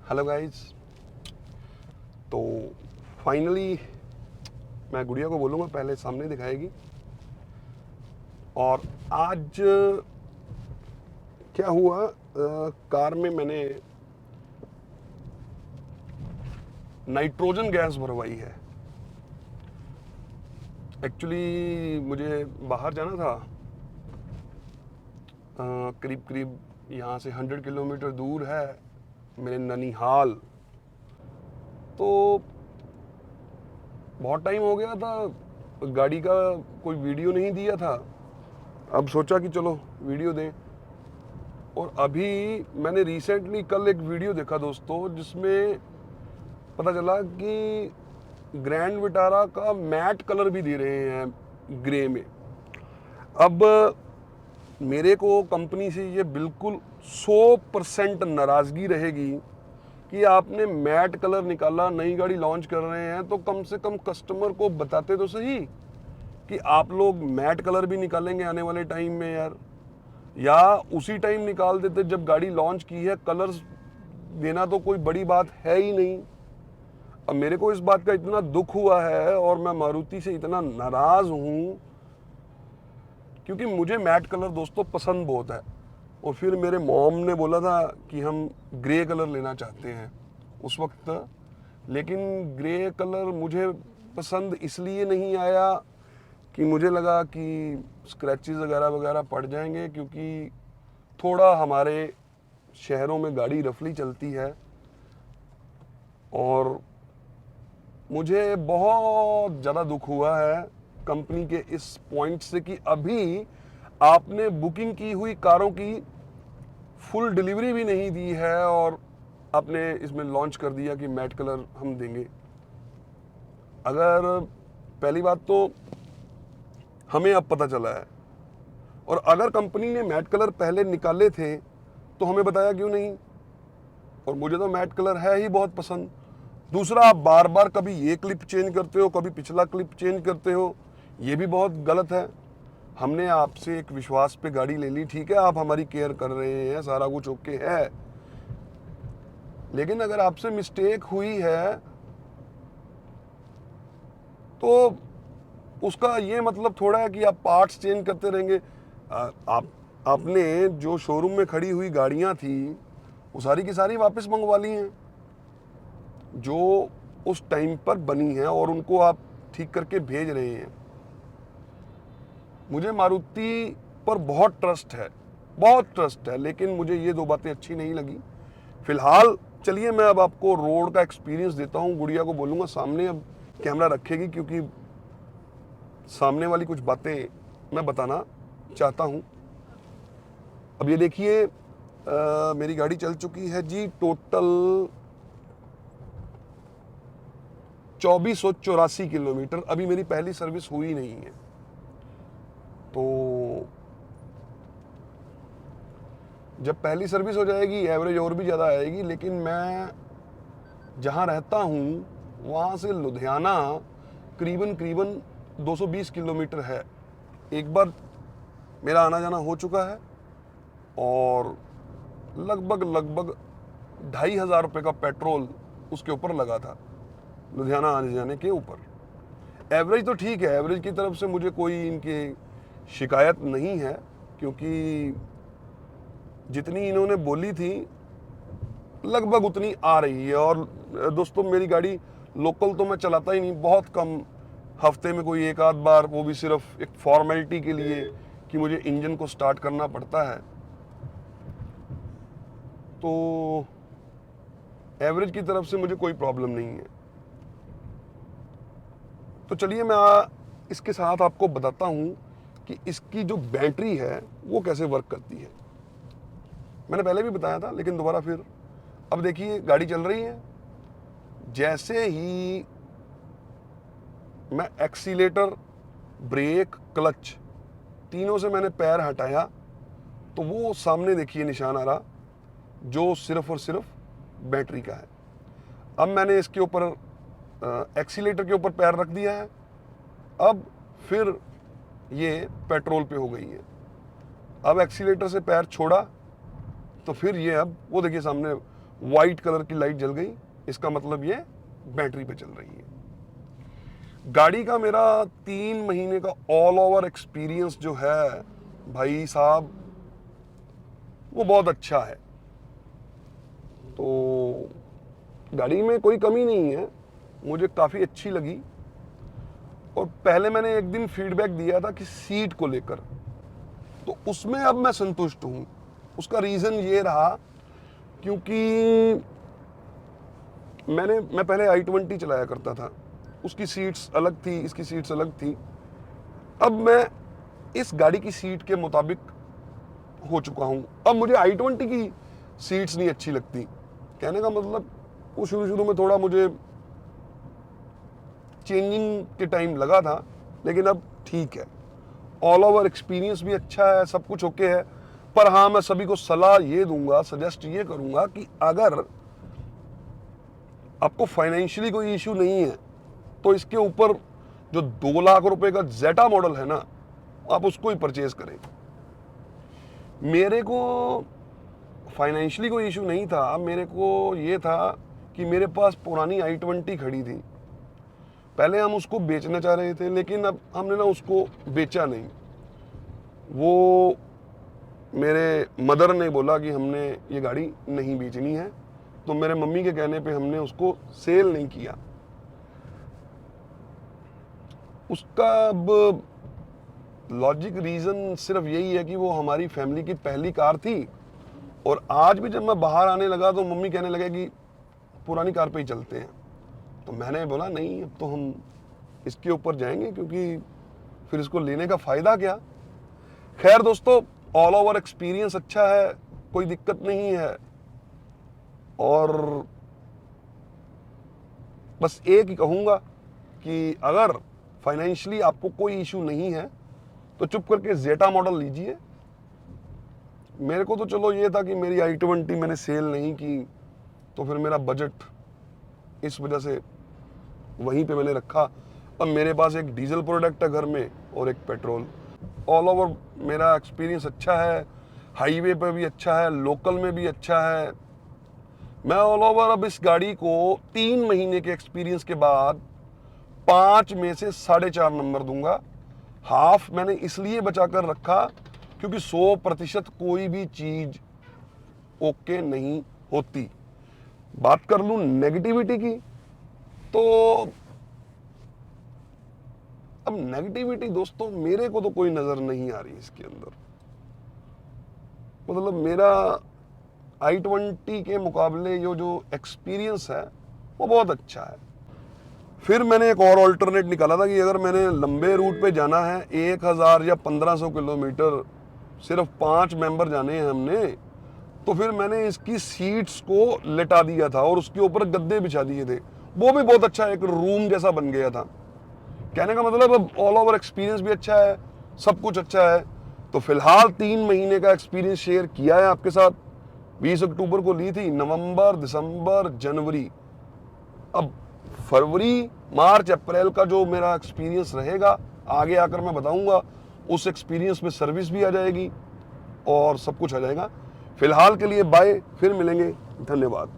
Hello guys. तो finally मैं गुड़िया को बोलूँगा पहले सामने दिखाएगी। और आज क्या हुआ, कार में मैंने नाइट्रोजन गैस भरवाई है। एक्चुअली मुझे बाहर जाना था, करीब करीब यहाँ से 100 किलोमीटर दूर है मेरे ननिहाल। तो बहुत टाइम हो गया था, गाड़ी का कोई वीडियो नहीं दिया था। अब सोचा कि चलो वीडियो दें। और अभी मैंने रिसेंटली कल एक वीडियो देखा दोस्तों, जिसमें पता चला कि ग्रैंड विटारा का मैट कलर भी दे रहे हैं ग्रे में। अब मेरे को कंपनी से ये बिल्कुल 100% नाराज़गी रहेगी कि आपने मैट कलर निकाला, नई गाड़ी लॉन्च कर रहे हैं तो कम से कम कस्टमर को बताते तो सही कि आप लोग मैट कलर भी निकालेंगे आने वाले टाइम में यार। या उसी टाइम निकाल देते जब गाड़ी लॉन्च की है। कलर्स देना तो कोई बड़ी बात है ही नहीं। अब मेरे को इस बात का इतना दुख हुआ है और मैं मारुति से इतना नाराज हूँ, क्योंकि मुझे मैट कलर दोस्तों पसंद बहुत है। और फिर मेरे मॉम ने बोला था कि हम ग्रे कलर लेना चाहते हैं उस वक्त। लेकिन ग्रे कलर मुझे पसंद इसलिए नहीं आया कि मुझे लगा कि स्क्रैचेस वगैरह वगैरह पड़ जाएंगे, क्योंकि थोड़ा हमारे शहरों में गाड़ी रफली चलती है। और मुझे बहुत ज़्यादा दुख हुआ है कंपनी के इस पॉइंट से कि अभी आपने बुकिंग की हुई कारों की फुल डिलीवरी भी नहीं दी है और आपने इसमें लॉन्च कर दिया कि मैट कलर हम देंगे। अगर पहली बात तो हमें अब पता चला है, और अगर कंपनी ने मैट कलर पहले निकाले थे तो हमें बताया क्यों नहीं। और मुझे तो मैट कलर है ही बहुत पसंद। दूसरा, आप बार बार कभी ये क्लिप चेंज करते हो, कभी पिछला क्लिप चेंज करते हो, ये भी बहुत गलत है। हमने आपसे एक विश्वास पे गाड़ी ले ली, ठीक है, आप हमारी केयर कर रहे हैं, सारा कुछ ओके है। लेकिन अगर आपसे मिस्टेक हुई है तो उसका ये मतलब थोड़ा है कि आप पार्ट्स चेंज करते रहेंगे। आपने जो शोरूम में खड़ी हुई गाड़ियां थी वो सारी की सारी वापस मंगवा ली हैं, जो उस टाइम पर बनी हैं, और उनको आप ठीक करके भेज रहे हैं। मुझे मारुति पर बहुत ट्रस्ट है, बहुत ट्रस्ट है, लेकिन मुझे ये दो बातें अच्छी नहीं लगी। फिलहाल चलिए मैं अब आपको रोड का एक्सपीरियंस देता हूँ। गुड़िया को बोलूँगा सामने अब कैमरा रखेगी, क्योंकि सामने वाली कुछ बातें मैं बताना चाहता हूँ। अब ये देखिए, मेरी गाड़ी चल चुकी है जी टोटल 2484 किलोमीटर। अभी मेरी पहली सर्विस हुई नहीं है, तो जब पहली सर्विस हो जाएगी एवरेज और भी ज़्यादा आएगी। लेकिन मैं जहाँ रहता हूँ वहाँ से लुधियाना करीबन करीबन 220 किलोमीटर है। एक बार मेरा आना जाना हो चुका है और लगभग लगभग 2500 रुपये का पेट्रोल उसके ऊपर लगा था, लुधियाना आने जाने के ऊपर। एवरेज तो ठीक है, एवरेज की तरफ से मुझे कोई इनकी शिकायत नहीं है, क्योंकि जितनी इन्होंने बोली थी लगभग उतनी आ रही है। और दोस्तों मेरी गाड़ी लोकल तो मैं चलाता ही नहीं, बहुत कम, हफ्ते में कोई एक आध बार, वो भी सिर्फ एक फॉर्मेलिटी के लिए कि मुझे इंजन को स्टार्ट करना पड़ता है। तो एवरेज की तरफ से मुझे कोई प्रॉब्लम नहीं है। तो चलिए मैं इसके साथ आपको बताता हूँ कि इसकी जो बैटरी है वो कैसे वर्क करती है। मैंने पहले भी बताया था लेकिन दोबारा फिर। अब देखिए गाड़ी चल रही है, जैसे ही मैं एक्सीलेटर, ब्रेक, क्लच तीनों से मैंने पैर हटाया तो वो सामने देखिए निशान आ रहा, जो सिर्फ और सिर्फ बैटरी का है। अब मैंने इसके ऊपर एक्सीलेटर के ऊपर पैर रख दिया है, अब फिर ये पेट्रोल पे हो गई है। अब एक्सीलेटर से पैर छोड़ा तो फिर ये अब वो देखिए सामने वाइट कलर की लाइट जल गई, इसका मतलब ये बैटरी पे चल रही है। गाड़ी का मेरा 3 महीने का ऑल ओवर एक्सपीरियंस जो है भाई साहब, वो बहुत अच्छा है। तो गाड़ी में कोई कमी नहीं है, मुझे काफ़ी अच्छी लगी। और पहले मैंने एक दिन फीडबैक दिया था कि सीट को लेकर, तो उसमें अब मैं संतुष्ट हूँ। उसका रीज़न ये रहा क्योंकि मैं पहले i20 चलाया करता था, उसकी सीट्स अलग थी, इसकी सीट्स अलग थी। अब मैं इस गाड़ी की सीट के मुताबिक हो चुका हूँ। अब मुझे i20 की सीट्स नहीं अच्छी लगती। कहने का मतलब वो शुरू में थोड़ा मुझे चेंजिंग के टाइम लगा था, लेकिन अब ठीक है। ऑल ओवर एक्सपीरियंस भी अच्छा है, सब कुछ ओके है। पर हाँ, मैं सभी को सलाह ये दूंगा, सजेस्ट ये करूंगा कि अगर आपको फाइनेंशियली कोई इशू नहीं है तो इसके ऊपर जो 2 लाख रुपए का जेटा मॉडल है ना, आप उसको ही परचेज करें। मेरे को फाइनेंशियली कोई इशू नहीं था, मेरे को ये था कि मेरे पास पुरानी i20 खड़ी थी। पहले हम उसको बेचना चाह रहे थे, लेकिन अब हमने ना उसको बेचा नहीं। वो मेरे मदर ने बोला कि हमने ये गाड़ी नहीं बेचनी है, तो मेरे मम्मी के कहने पे हमने उसको सेल नहीं किया। उसका अब लॉजिक रीज़न सिर्फ यही है कि वो हमारी फैमिली की पहली कार थी, और आज भी जब मैं बाहर आने लगा तो मम्मी कहने लगे कि पुरानी कार पे ही चलते हैं। तो मैंने बोला नहीं, अब तो हम इसके ऊपर जाएंगे, क्योंकि फिर इसको लेने का फ़ायदा क्या। खैर दोस्तों, ऑल ओवर एक्सपीरियंस अच्छा है, कोई दिक्कत नहीं है। और बस एक ही कहूँगा कि अगर फाइनेंशियली आपको कोई इशू नहीं है तो चुप करके जेटा मॉडल लीजिए। मेरे को तो चलो ये था कि मेरी i20 मैंने सेल नहीं की, तो फिर मेरा बजट इस वजह से वहीं पे मैंने रखा। अब मेरे पास एक डीजल प्रोडक्ट है घर में और एक पेट्रोल। ऑल ओवर मेरा एक्सपीरियंस अच्छा है, हाईवे पे भी अच्छा है, लोकल में भी अच्छा है। मैं ऑल ओवर अब इस गाड़ी को 3 महीने के एक्सपीरियंस के बाद 5 में से 4.5 नंबर दूंगा। हाफ मैंने इसलिए बचा कर रखा क्योंकि 100% कोई भी चीज ओके नहीं होती। बात कर लूं नेगेटिविटी की, तो अब नेगेटिविटी दोस्तों मेरे को तो कोई नजर नहीं आ रही इसके अंदर। मतलब मेरा i20 के मुकाबले ये जो एक्सपीरियंस है वो बहुत अच्छा है। फिर मैंने एक और ऑल्टरनेट निकाला था कि अगर मैंने लंबे रूट पे जाना है 1000 या 1500 किलोमीटर, सिर्फ 5 मेंबर जाने हैं हमने, तो फिर मैंने इसकी सीट्स को लेटा दिया था और उसके ऊपर गद्दे बिछा दिए थे। वो भी बहुत अच्छा, एक रूम जैसा बन गया था। कहने का मतलब अब ऑल ओवर एक्सपीरियंस भी अच्छा है, सब कुछ अच्छा है। तो फिलहाल 3 महीने का एक्सपीरियंस शेयर किया है आपके साथ। 20 अक्टूबर को ली थी, नवंबर, दिसंबर, जनवरी, अब फरवरी, मार्च, अप्रैल का जो मेरा एक्सपीरियंस रहेगा आगे आकर मैं बताऊंगा। उस एक्सपीरियंस में सर्विस भी आ जाएगी और सब कुछ आ जाएगा। फिलहाल के लिए बाय, फिर मिलेंगे, धन्यवाद।